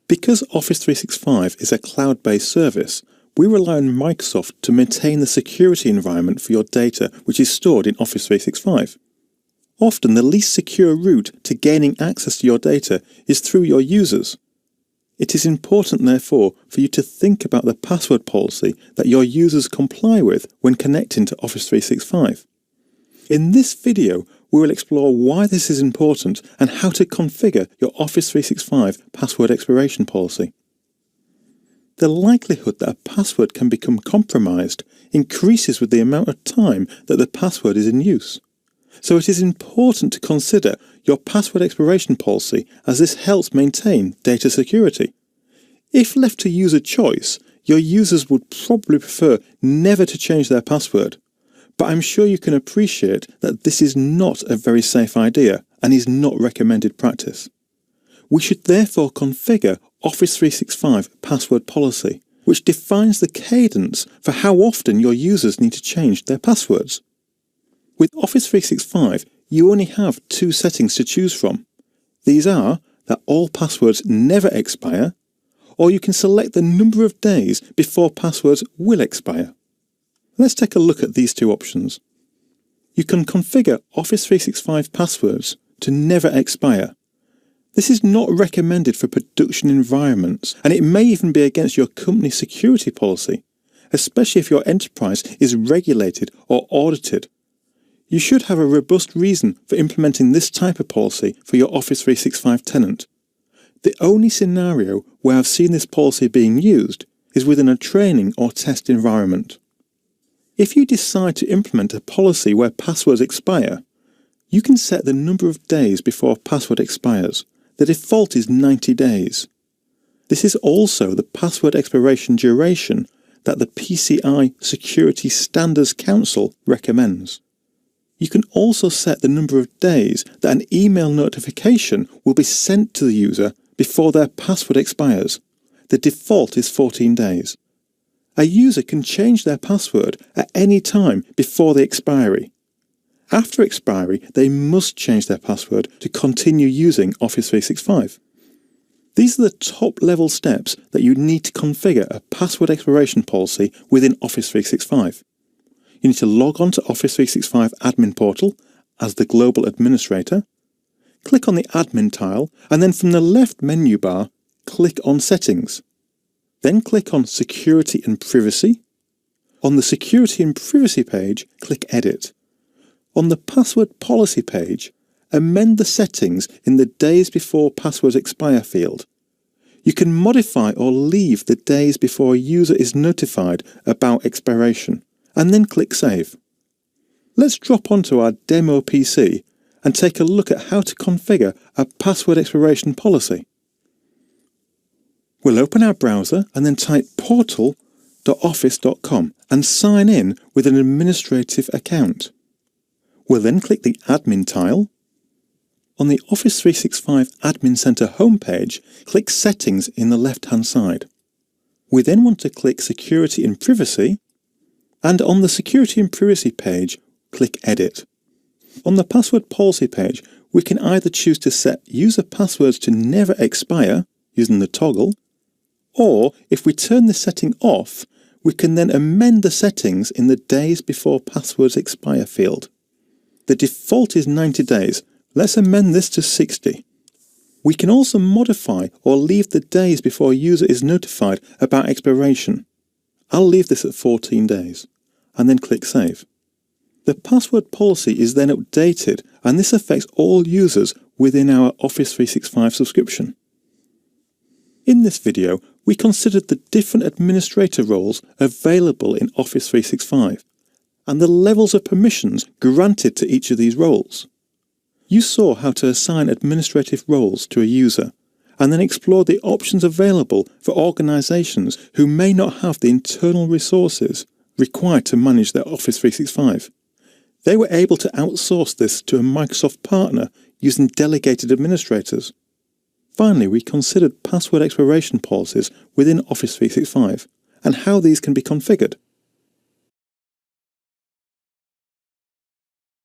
Because Office 365 is a cloud-based service, we rely on Microsoft to maintain the security environment for your data which is stored in Office 365. Often the least secure route to gaining access to your data is through your users. It is important, therefore, for you to think about the password policy that your users comply with when connecting to Office 365. In this video, we will explore why this is important and how to configure your Office 365 password expiration policy. The likelihood that a password can become compromised increases with the amount of time that the password is in use. So it is important to consider your password expiration policy, as this helps maintain data security. If left to user choice, your users would probably prefer never to change their password. But I'm sure you can appreciate that this is not a very safe idea and is not recommended practice. We should therefore configure Office 365 password policy, which defines the cadence for how often your users need to change their passwords. With Office 365, you only have two settings to choose from. These are that all passwords never expire, or you can select the number of days before passwords will expire. Let's take a look at these two options. You can configure Office 365 passwords to never expire. This is not recommended for production environments, and it may even be against your company's security policy, especially if your enterprise is regulated or audited. You should have a robust reason for implementing this type of policy for your Office 365 tenant. The only scenario where I've seen this policy being used is within a training or test environment. If you decide to implement a policy where passwords expire, you can set the number of days before a password expires. The default is 90 days. This is also the password expiration duration that the PCI Security Standards Council recommends. You can also set the number of days that an email notification will be sent to the user before their password expires. The default is 14 days. A user can change their password at any time before the expiry. After expiry, they must change their password to continue using Office 365. These are the top-level steps that you need to configure a password expiration policy within Office 365. You need to log on to Office 365 Admin Portal as the global administrator, click on the Admin tile, and then from the left menu bar, click on Settings. Then click on Security and Privacy. On the Security and Privacy page, click Edit. On the Password Policy page, amend the settings in the Days Before Passwords Expire field. You can modify or leave the days before a user is notified about expiration, and then click Save. Let's drop onto our demo PC and take a look at how to configure a password expiration policy. We'll open our browser and then type portal.office.com and sign in with an administrative account. We'll then click the Admin tile. On the Office 365 Admin Center homepage, click Settings in the left-hand side. We then want to click Security and Privacy, and on the Security and Privacy page, click Edit. On the Password Policy page, we can either choose to set user passwords to never expire using the toggle, or if we turn this setting off, we can then amend the settings in the Days Before Passwords Expire field. The default is 90 days. Let's amend this to 60. We can also modify or leave the days before a user is notified about expiration. I'll leave this at 14 days, and then click Save. The password policy is then updated, and this affects all users within our Office 365 subscription. In this video, we considered the different administrator roles available in Office 365 and the levels of permissions granted to each of these roles. You saw how to assign administrative roles to a user, and then explored the options available for organisations who may not have the internal resources required to manage their Office 365. They were able to outsource this to a Microsoft partner using delegated administrators. Finally, we considered password expiration policies within Office 365 and how these can be configured.